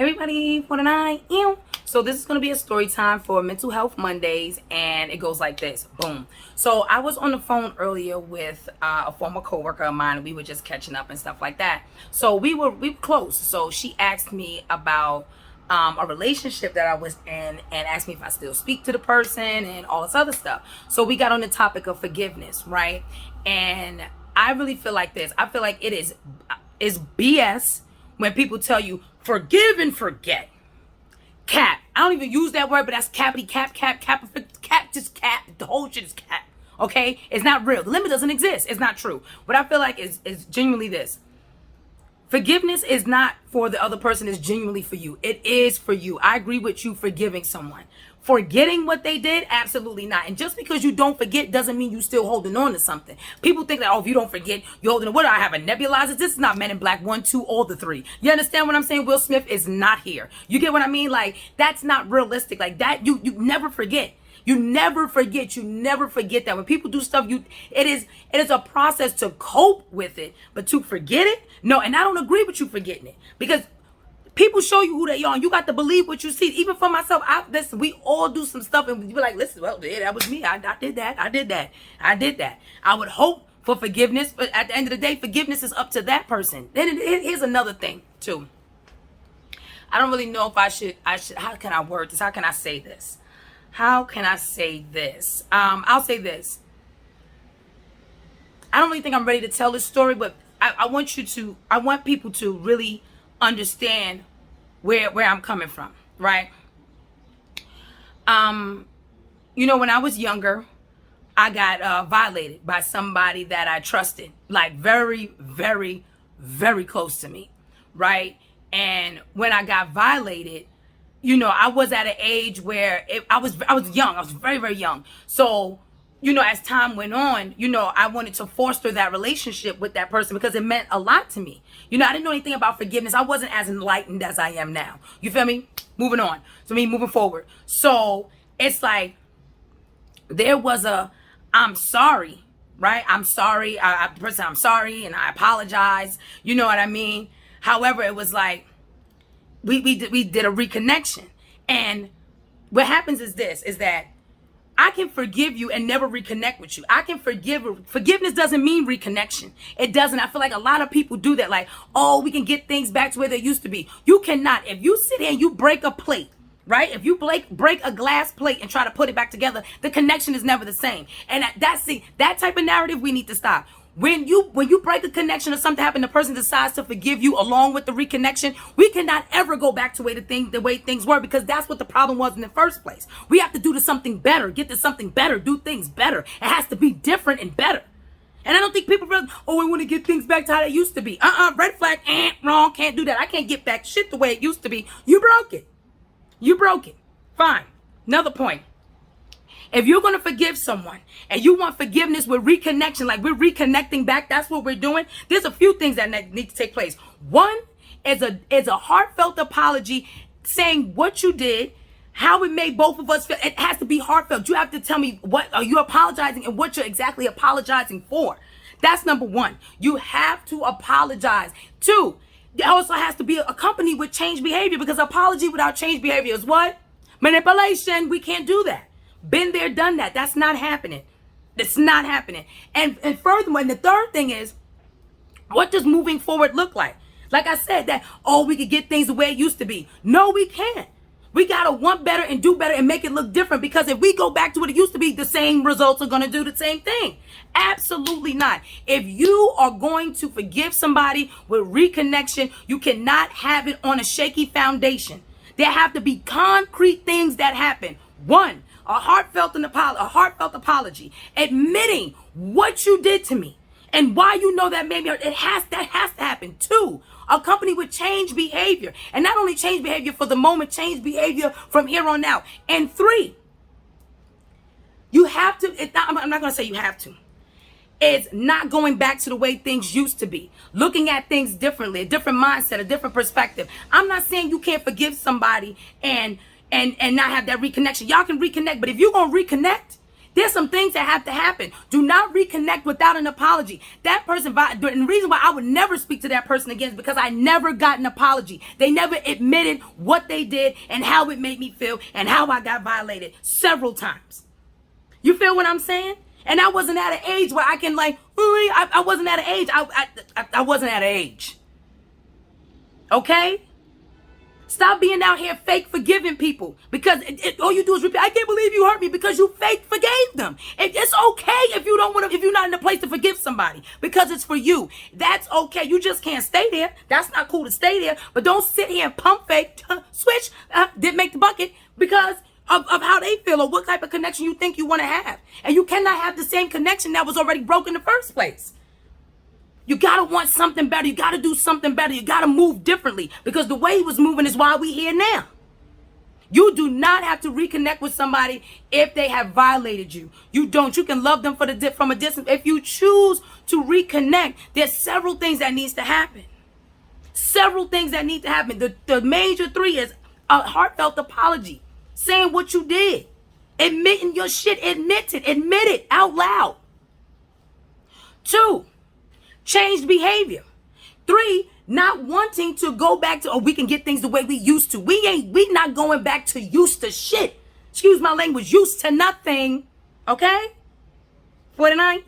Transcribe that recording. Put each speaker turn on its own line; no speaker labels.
Hey everybody, for tonight. So this is going to be a story time for Mental Health Mondays, and it goes like this. Boom. So I was on the phone earlier with a former coworker of mine, and we were just catching up and stuff like that. So we were close. So she asked me about a relationship that I was in and asked me if I still speak to the person and all this other stuff. So we got on the topic of forgiveness, right? And I really feel like this. I feel like it is BS when people tell you forgive and forget. Cap. I don't even use that word, but that's cappity cap, just cap. The whole shit is cap. Okay? It's not real. The limit doesn't exist. It's not true. What I feel like is genuinely this. Forgiveness is not for the other person, it's genuinely for you. It is for you. I agree with you forgiving someone. Forgetting what they did? Absolutely not. And just because you don't forget doesn't mean you still holding on to something. People think that, oh, if you don't forget, you're holding on. What do I have, a nebulizer? This is not Men in Black 1, 2, or the 3. You understand what I'm saying? Will Smith is not here. You get what I mean? Like, that's not realistic. Like that, you never forget. You never forget. You never forget that when people do stuff, it is a process to cope with it, but to forget it, no. And I don't agree with you forgetting it, because people show you who they are, and you got to believe what you see. Even for myself, listen, we all do some stuff, and we be like, listen, well, yeah, that was me. I did that. I would hope for forgiveness, but at the end of the day, forgiveness is up to that person. Then here's another thing too. I don't really know if I should. How can I word this? How can I say this? I'll say this. I don't really think I'm ready to tell this story, but I want people to really understand where I'm coming from, right? When I was younger, I got violated by somebody that I trusted, like very, very, very close to me, right? And when I got violated, I was at an age where I was young. I was very, very young. So, as time went on, I wanted to foster that relationship with that person because it meant a lot to me. I didn't know anything about forgiveness. I wasn't as enlightened as I am now. You feel me? Moving on. So moving forward. So it's like there was I'm sorry, right? I'm sorry. I'm sorry and I apologize. You know what I mean? However, it was like, we did a reconnection. And what happens is that I can forgive you and never reconnect with you. I can forgiveness doesn't mean reconnection. It doesn't. I feel like a lot of people do that. Like, oh, we can get things back to where they used to be. You cannot. If you sit here and you break a plate, right? If you break a glass plate and try to put it back together, the connection is never the same. And that type of narrative we need to stop. When you break a connection or something happens, the person decides to forgive you along with the reconnection, we cannot ever go back to the way things were, because that's what the problem was in the first place. We have to do to something better, get to something better, do things better. It has to be different and better. And I don't think people realize, oh, we want to get things back to how they used to be. Red flag, wrong, can't do that. I can't get back shit the way it used to be. You broke it. Fine. Another point. If you're going to forgive someone and you want forgiveness with reconnection, like we're reconnecting back, that's what we're doing. There's a few things that need to take place. One is a heartfelt apology, saying what you did, how it made both of us feel. It has to be heartfelt. You have to tell me what are you apologizing and what you're exactly apologizing for. That's number one. You have to apologize. Two, it also has to be accompanied with change behavior, because apology without change behavior is what? Manipulation. We can't do that. Been there, done that. That's not happening. It's not happening. And furthermore, and the third thing is, what does moving forward look like? Like I said, that, oh, we could get things the way it used to be. No, we can't. We got to want better and do better and make it look different, because if we go back to what it used to be, the same results are going to do the same thing. Absolutely not. If you are going to forgive somebody with reconnection, you cannot have it on a shaky foundation. There have to be concrete things that happen. One, a heartfelt apology, admitting what you did to me and why that made me hurt. That has to happen. Two, accompanied with change behavior, and not only change behavior for the moment, change behavior from here on out. And three, you have to. I'm not going to say you have to. It's not going back to the way things used to be. Looking at things differently, a different mindset, a different perspective. I'm not saying you can't forgive somebody and not have that reconnection. Y'all can reconnect, but if you're going to reconnect, There's some things that have to happen. Do not reconnect without an apology. That person, and the reason why I would never speak to that person again is because I never got an apology. They never admitted what they did and how it made me feel and how I got violated several times. You feel what I'm saying? And I wasn't at an age where I can I wasn't at an age. I wasn't at an age. Okay? Stop being out here fake forgiving people because all you do is repeat. I can't believe you hurt me because you fake forgave them. It's okay if you don't want to, if you're not in a place to forgive somebody because it's for you. That's okay. You just can't stay there. That's not cool to stay there. But don't sit here and pump fake, switch, didn't make the bucket because of how they feel or what type of connection you think you want to have. And you cannot have the same connection that was already broken in the first place. You got to want something better. You got to do something better. You got to move differently because the way he was moving is why we here now. You do not have to reconnect with somebody if they have violated you. You don't. You can love them from a distance. If you choose to reconnect, there's several things that needs to happen. Several things that need to happen. The major three is a heartfelt apology, saying what you did, admitting your shit, admit it out loud. 2, changed behavior. 3, not wanting to go back to, we can get things the way we used to. We not going back to used to shit. Excuse my language, used to nothing. Okay? 49.